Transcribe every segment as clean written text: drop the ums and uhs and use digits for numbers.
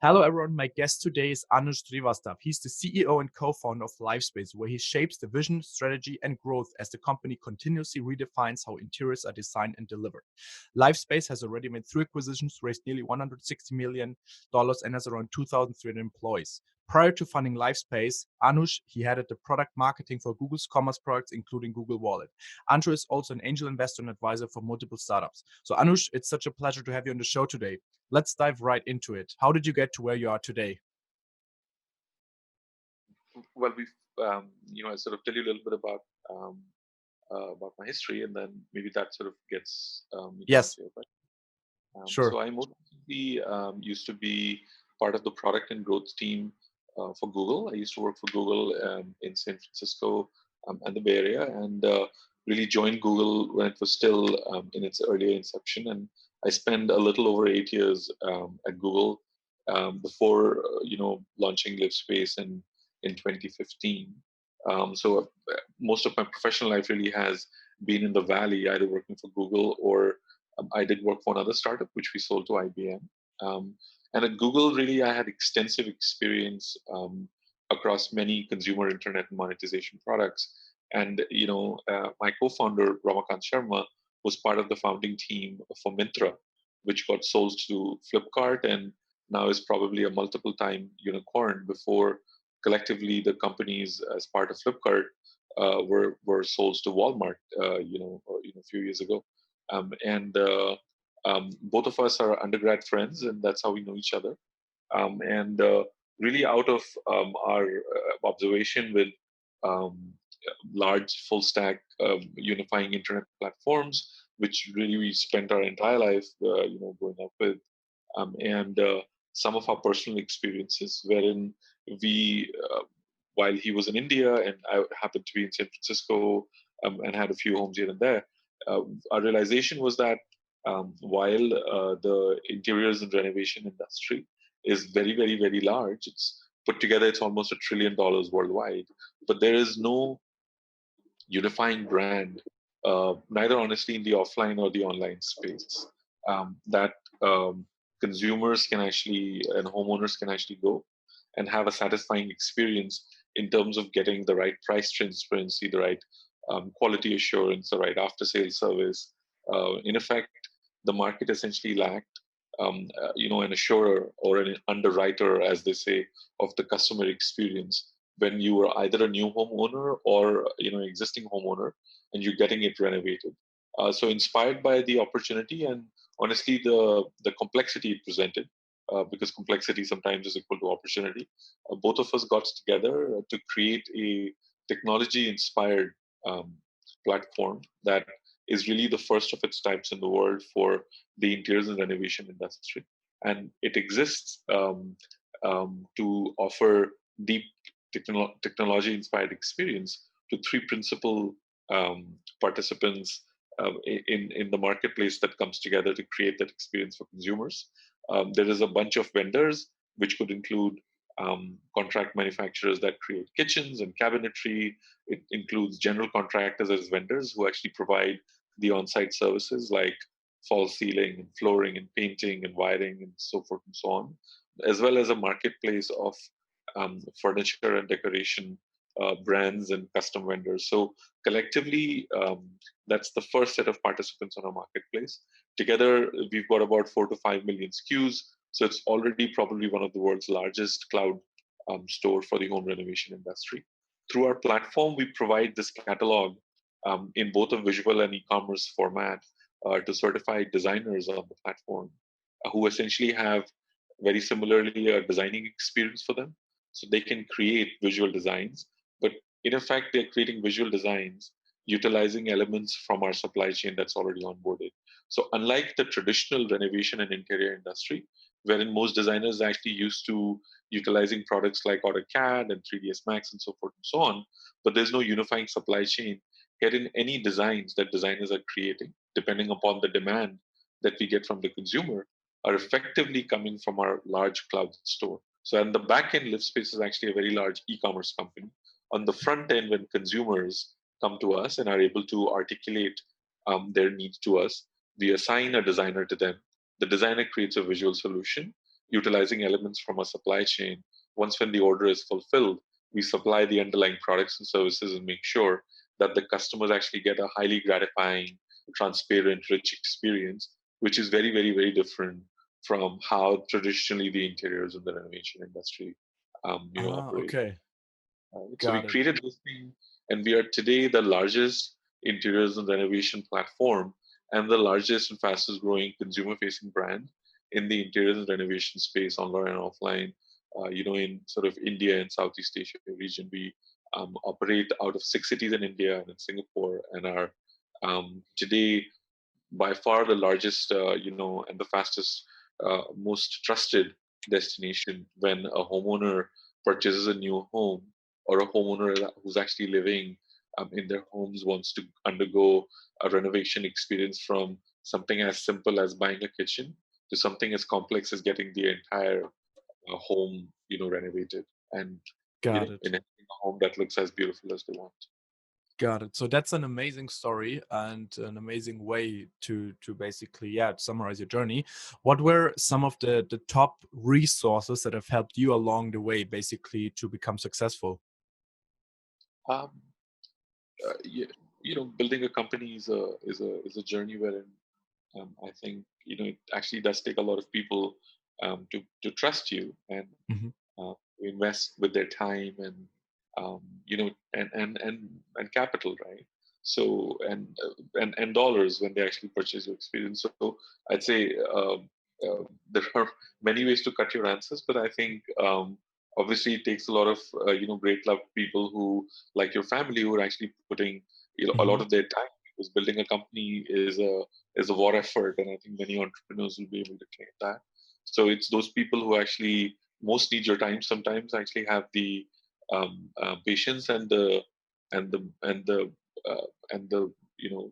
Hello, everyone. My guest today is Anuj Srivastav. He's the CEO and co-founder of Livspace, where he shapes the vision, strategy, and growth as the company continuously redefines how interiors are designed and delivered. Livspace has already made 3 acquisitions, raised nearly $160 million, and has around 2,300 employees. Prior to funding Livespace, Anuj, he headed the product marketing for Google's commerce products, including Google Wallet. Anuj is also an angel investor and advisor for multiple startups. So Anuj, it's such a pleasure to have you on the show today. Let's dive right into it. How did you get to where you are today? Well, I sort of tell you a little bit about my history, and then maybe that sort of gets me to Yes, answer your question. sure. So I most recently used to be part of the product and growth team for Google. I used to work for Google in San Francisco and the Bay Area, and really joined Google when it was still in its earlier inception. And I spent a little over 8 years at Google before launching Livspace in 2015. Most of my professional life really has been in the Valley, either working for Google or I did work for another startup, which we sold to IBM. And at Google, really, I had extensive experience across many consumer internet monetization products. And my co-founder Ramakant Sharma was part of the founding team for Myntra, which got sold to Flipkart and now is probably a multiple-time unicorn. Before collectively the companies as part of Flipkart were sold to Walmart, a few years ago. And both of us are undergrad friends, and that's how we know each other. And really, out of our observation with um, large full stack unifying internet platforms, which really we spent our entire life, growing up with, and some of our personal experiences, wherein we, while he was in India and I happened to be in San Francisco and had a few homes here and there, our realization was that while the interiors and renovation industry is very, very, very large, it's put together, it's almost $1 trillion worldwide, but there is no unifying brand, neither honestly in the offline or the online space, that consumers can actually and homeowners can actually go and have a satisfying experience in terms of getting the right price transparency, the right quality assurance, the right after sales service. In effect, the market essentially lacked, an assurer or an underwriter, as they say, of the customer experience when you are either a new homeowner or existing homeowner and you're getting it renovated. So inspired by the opportunity and honestly the complexity it presented, because complexity sometimes is equal to opportunity, both of us got together to create a technology inspired um, platform that is really the first of its types in the world for the interiors and renovation industry. And it exists to offer deep technology inspired experience to three principal participants in the marketplace that comes together to create that experience for consumers. There is a bunch of vendors, which could include contract manufacturers that create kitchens and cabinetry. It includes general contractors as vendors who actually provide the on site services like false ceiling and flooring and painting and wiring and so forth and so on, as well as a marketplace of furniture and decoration brands and custom vendors. So collectively, that's the first set of participants on our marketplace. Together, we've got about 4 to 5 million SKUs. So it's already probably one of the world's largest cloud store for the home renovation industry. Through our platform, we provide this catalog in both a visual and e-commerce format to certified designers on the platform who essentially have very similarly a designing experience for them. So they can create visual designs, but in effect, they're creating visual designs utilizing elements from our supply chain that's already onboarded. So unlike the traditional renovation and interior industry, wherein most designers are actually used to utilizing products like AutoCAD and 3ds Max and so forth and so on, but there's no unifying supply chain. Here in any designs that designers are creating, depending upon the demand that we get from the consumer, are effectively coming from our large cloud store. So on the back end, Livspace is actually a very large e-commerce company. On the front end, when consumers come to us and are able to articulate their needs to us, we assign a designer to them. The designer creates a visual solution. utilizing elements from our supply chain. Once when the order is fulfilled, we supply the underlying products and services and make sure that the customers actually get a highly gratifying, transparent, rich experience, which is very, very, very different from how traditionally the interiors of the renovation industry, operate. Okay. So we Got it. created this thing, and we are today the largest interiors and renovation platform and the largest and fastest growing consumer facing brand in the interiors and renovation space, online and offline. In sort of India and Southeast Asia region, we operate out of 6 cities in India and in Singapore, and are today by far the largest, and the fastest, most trusted destination when a homeowner purchases a new home, or a homeowner who's actually living in their homes wants to undergo a renovation experience, from something as simple as buying a kitchen to something as complex as getting the entire home, renovated, and Got it. in a home that looks as beautiful as they want. Got it. So that's an amazing story and an amazing way to basically, yeah, summarize your journey. What were some of the top resources that have helped you along the way, basically, to become successful? Um, Building a company is a journey wherein, I think, it actually does take a lot of people to trust you, and Hmm. invest with their time, and and capital, right? So, and dollars when they actually purchase your experience. So I'd say, there are many ways to cut your answers, but I think, obviously it takes a lot of great love people, who, like your family, who are actually putting a Hmm. lot of their time, because building a company is a war effort, and I think many entrepreneurs will be able to claim that. So it's those people who actually most need your time, sometimes actually have the patience, and the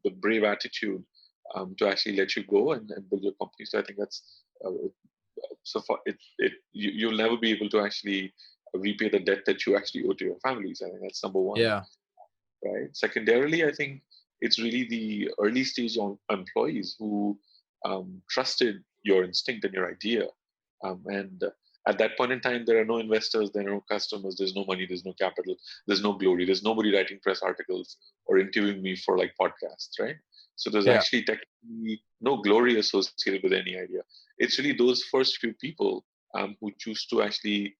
the brave attitude to actually let you go, and build your company. So I think that's, so far you'll never be able to actually repay the debt that you actually owe to your families. I think that's number one, Yeah. right? Secondarily, I think it's really the early stage employees who trusted your instinct and your idea. And at that point in time, there are no investors, there are no customers, there's no money, there's no capital, there's no glory, there's nobody writing press articles or interviewing me for like podcasts, right? So there's Yeah. actually technically no glory associated with any idea. It's really those first few people who choose to actually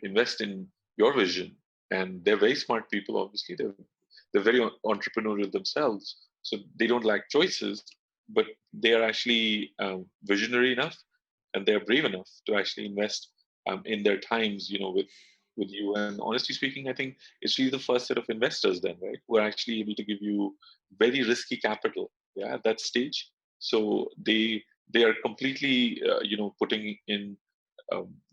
invest in your vision, and they're very smart people. Obviously, they're very entrepreneurial themselves, so they don't lack choices, but they are actually visionary enough, and they're brave enough to actually invest in their times, with you. And honestly speaking, I think it's really the first set of investors then, right, who are actually able to give you very risky capital, yeah, at that stage. So they are completely, putting in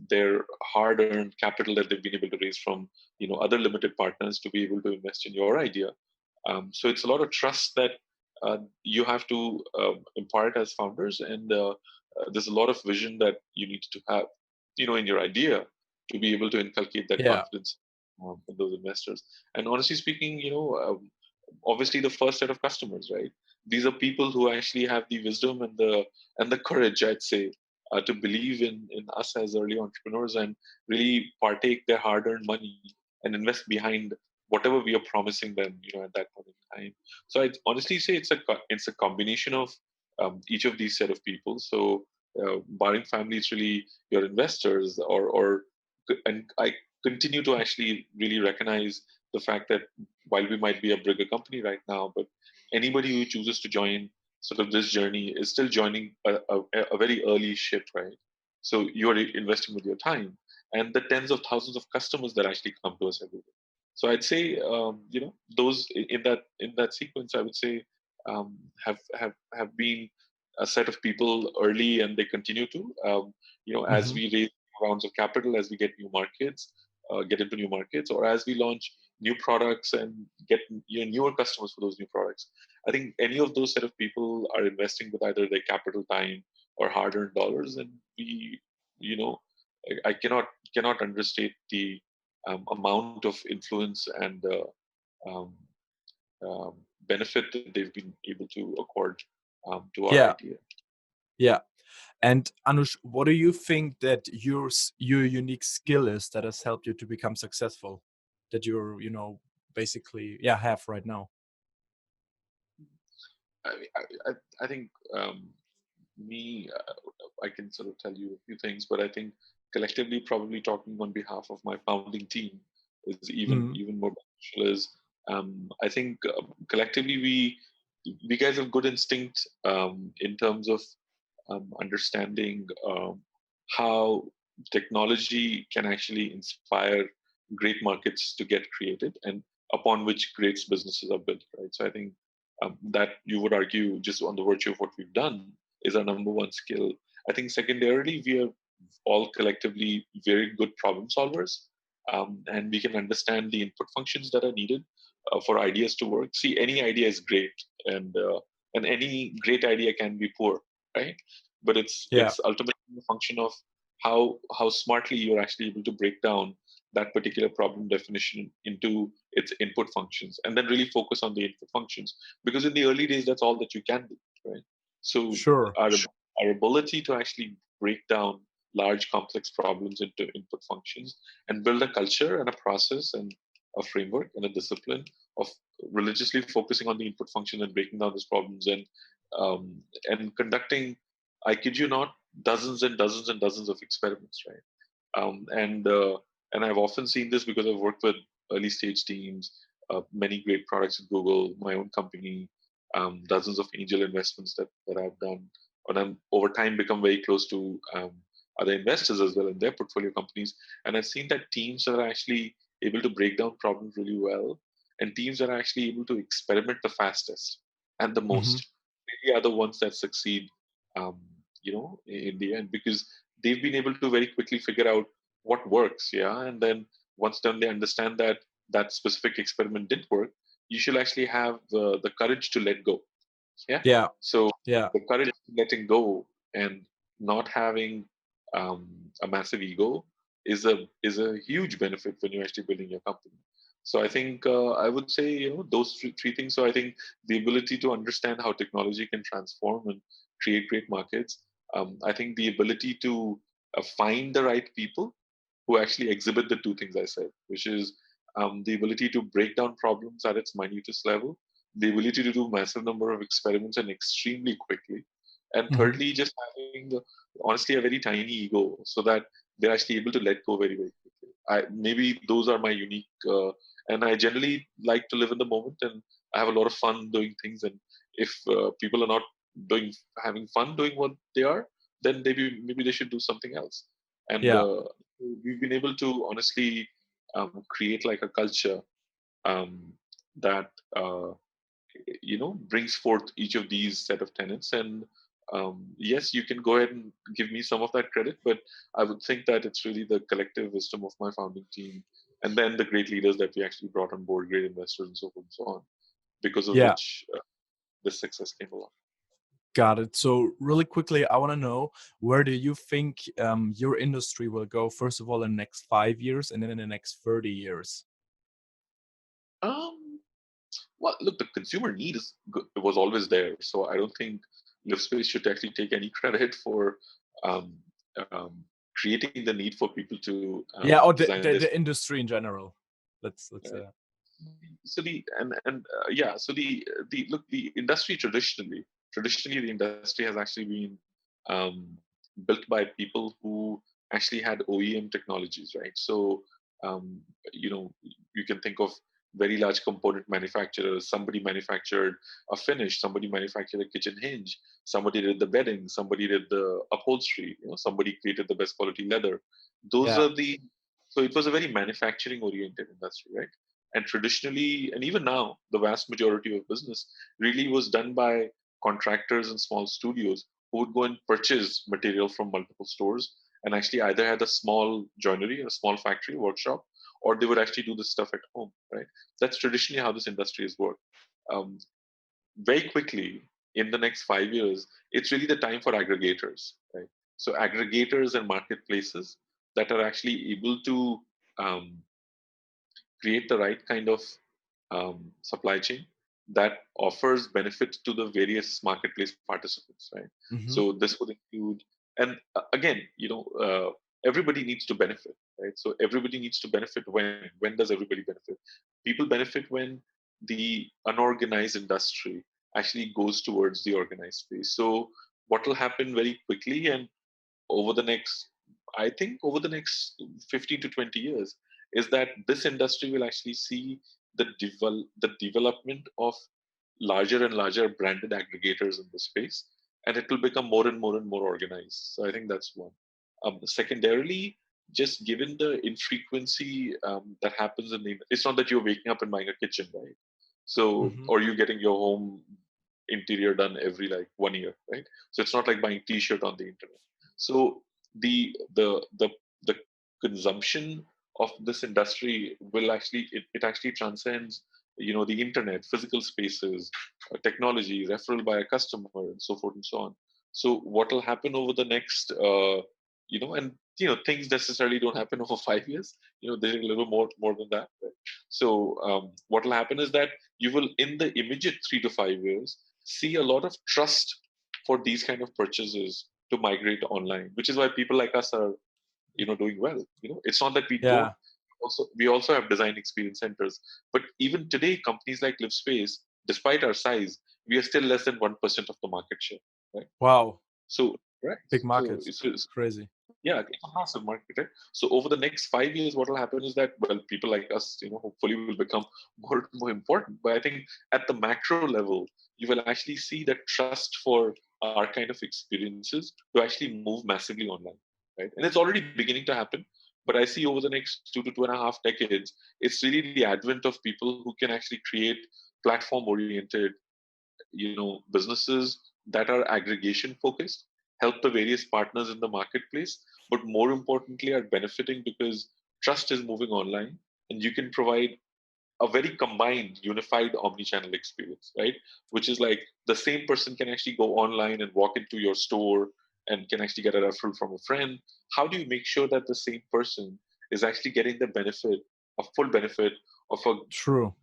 their hard-earned capital that they've been able to raise from other limited partners to be able to invest in your idea. So it's a lot of trust that you have to impart as founders, and there's a lot of vision that you need to have, in your idea, to be able to inculcate that Yeah. confidence in those investors. And honestly speaking, obviously the first set of customers, right? These are people who actually have the wisdom and the courage, I'd say, to believe in us as early entrepreneurs, and really partake their hard-earned money and invest behind whatever we are promising them, at that point in time. So I'd honestly say it's a combination of each of these set of people. So, barring family, it's really your investors, and I continue to actually really recognize the fact that while we might be a bigger company right now, but anybody who chooses to join sort of this journey is still joining a very early ship, right? So you're investing with your time and the tens of thousands of customers that actually come to us every day. So I'd say, those in that sequence, I would say, have been a set of people early, and they continue to, as Hmm. we raise rounds of capital, as we get into new markets, or as we launch new products and get newer customers for those new products. I think any of those set of people are investing with either their capital, time, or hard-earned dollars, and we, you know, I cannot understate the amount of influence and um, um, benefit that they've been able to accord to our Yeah. idea. Yeah. And Anush, what do you think that your unique skill is that has helped you to become successful? That you're, basically, have right now. I think me, I can sort of tell you a few things, but I think collectively, probably talking on behalf of my founding team is Mm, even more beneficial. Is I think collectively we guys have good instinct in terms of understanding how technology can actually inspire great markets to get created, and upon which great businesses are built. Right. So I think that you would argue, just on the virtue of what we've done, is our number one skill. I think secondarily, we are all collectively very good problem solvers, and we can understand the input functions that are needed for ideas to work. See, any idea is great, and any great idea can be poor, right? But yeah, it's ultimately a function of how smartly you're actually able to break down that particular problem definition into its input functions, and then really focus on the input functions, because in the early days that's all that you can do, right? So sure. our our ability to actually break down large complex problems into input functions and build a culture and a process and a framework and a discipline of religiously focusing on the input function and breaking down those problems, and conducting, I kid you not, dozens and dozens and dozens of experiments, right? um, and uh, and I've often seen this because I've worked with early stage teams, many great products at Google, my own company, dozens of angel investments that I've done, and I'm over time become very close to other investors as well in their portfolio companies, and I've seen that teams that are actually able to break down problems really well, and teams that are actually able to experiment the fastest and the Hmm. most, really are the ones that succeed, um, in the end, because they've been able to very quickly figure out what works, yeah, and then once done they understand that that specific experiment didn't work, you should actually have the courage to let go, yeah. Yeah, So yeah, the courage of letting go and not having a massive ego is a huge benefit when you're actually building your company. So I think I would say, those three things. So I think the ability to understand how technology can transform and create great markets. I think the ability to find the right people who actually exhibit the two things I said, which is the ability to break down problems at its minutest level, the ability to do massive number of experiments and extremely quickly, and hmm, thirdly, just having honestly a very tiny ego so that they're actually able to let go very very quickly. Maybe those are my unique, and I generally like to live in the moment, and I have a lot of fun doing things. And if people are not doing having fun doing what they are, then maybe they should do something else. And yeah, we've been able to honestly create like a culture um, that brings forth each of these set of tenets. And yes, you can go ahead and give me some of that credit, but I would think that it's really the collective wisdom of my founding team, and then the great leaders that we actually brought on board, great investors and so forth and so on, because of yeah. which this success came along. Got it. So really quickly, I want to know, where do you think your industry will go? First of all, in the next 5 years, and then in the next 30 years. um, well, look, the consumer need was always there, so I don't think Livspace should actually take any credit for um, um, creating the need for people to Yeah, or design this. the industry in general. Let's Right. So the and yeah, so the look, the industry traditionally the industry has actually been um, built by people who actually had OEM technologies, right? So um, you know you can think of very large component manufacturers. Somebody manufactured a finish, somebody manufactured a kitchen hinge, somebody did the bedding, somebody did the upholstery, somebody created the best quality leather. Those yeah. are the So it was a very manufacturing oriented industry, right? And traditionally, and even now, the vast majority of business really was done by contractors and small studios who would go and purchase material from multiple stores and actually either had a small joinery, a small factory workshop, or they would actually do this stuff at home, right? That's traditionally how this industry has worked. Um, Very quickly, in the next 5 years, it's really the time for aggregators, right? So aggregators and marketplaces that are actually able to um, create the right kind of supply chain that offers benefits to the various marketplace participants, right? Hmm. So this would include And again, everybody needs to benefit, right? So everybody needs to benefit. When does everybody benefit? People benefit when the unorganized industry actually goes towards the organized space. So what will happen very quickly, and over the next, I think over the next 15 to 20 years, is that this industry will actually see the development of larger and larger branded aggregators in the space, and it will become more and more and more organized. So I think that's one. Secondarily, just given the infrequency that happens it's not that you're waking up and buying a kitchen, right? So, Hmm. or you getting your home interior done every like 1 year, right? So it's not like buying t-shirt on the internet. So the consumption of this industry will actually it actually transcends the internet, physical spaces, technology, referral by a customer, and so forth and so on. So what will happen over the next and things necessarily don't happen over 5 years. They're a little more than that, right? So what will happen is that you will, in the immediate 3 to 5 years, see a lot of trust for these kind of purchases to migrate online, which is why people like us are doing well. It's not that we don't. Yeah. We also have design experience centers, but even today companies like Livspace, despite our size, we are still less than 1% of the market share, right? Wow. So right. Big so market. it's, Crazy. yeah, it's a massive market, right? So over the next 5 years, what will happen is that, well, people like us, hopefully will become more important. But I think at the macro level, you will actually see that trust for our kind of experiences to actually move massively online, right? And it's already beginning to happen. But I see over the next 2 to 2.5 decades, it's really the advent of people who can actually create platform-oriented businesses that are aggregation focused, help the various partners in the marketplace, but more importantly are benefiting because trust is moving online, and you can provide a very combined unified omni-channel experience, right? Which is like the same person can actually go online and walk into your store and can actually get a referral from a friend. How do you make sure that the same person is actually getting the benefit, a full benefit of a True.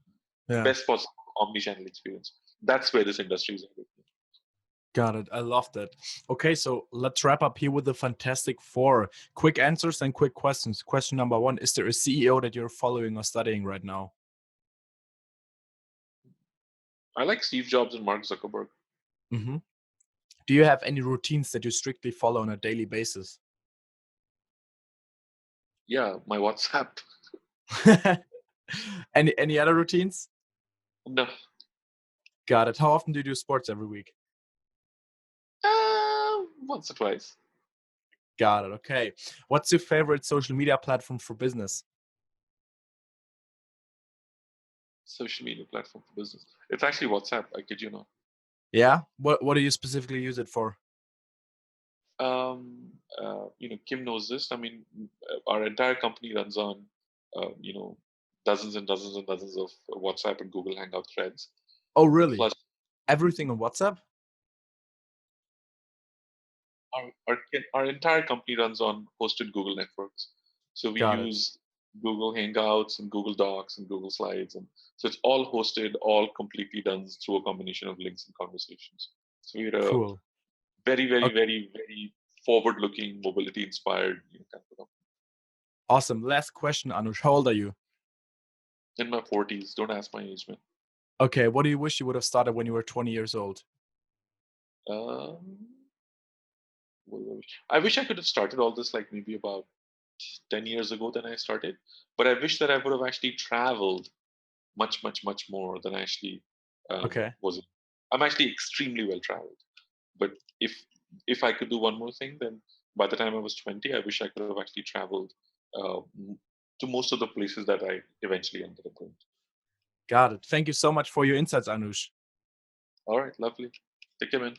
Yeah. best possible omni-channel experience? That's where this industry is headed. Got it. I love that. Okay, so let's wrap up here with the fantastic four. Quick answers and quick questions. Question number one: is there a CEO that you're following or studying right now? I like Steve Jobs and Mark Zuckerberg. Hmm. Do you have any routines that you strictly follow on a daily basis? Yeah, my WhatsApp. Any other routines? No, Got it. How often do you do sports every week? once or twice. Got it. Okay. What's your favorite social media platform for business? Social media platform for business. It's actually WhatsApp. I kid you not. Yeah. What do you specifically use it for? Kim knows this. I mean, our entire company runs on, dozens and dozens and dozens of WhatsApp and Google Hangout threads. Oh, really? Plus, Everything on WhatsApp? our entire company runs on hosted Google networks. So we Got it. use Google Hangouts and Google Docs and Google Slides, and so it's all hosted, all completely done through a combination of links and conversations. So we're a Cool. very, very, Okay. very, very forward-looking, mobility-inspired kind of company. Awesome. Last question, Anush. How old are you? In my 40s, don't ask my age, man. Okay. What do you wish you would have started when you were 20 years old? Um, what do I wish? I wish I could have started all this like maybe about 10 years ago than I started, but I wish that I would have actually traveled much, much, much more than I actually Okay. was. I'm actually extremely well traveled. But if I could do one more thing, then by the time I was 20, I wish I could have actually traveled to most of the places that I eventually ended up going. Got it. Thank you so much for your insights, Anush. All right, lovely. Take care, man.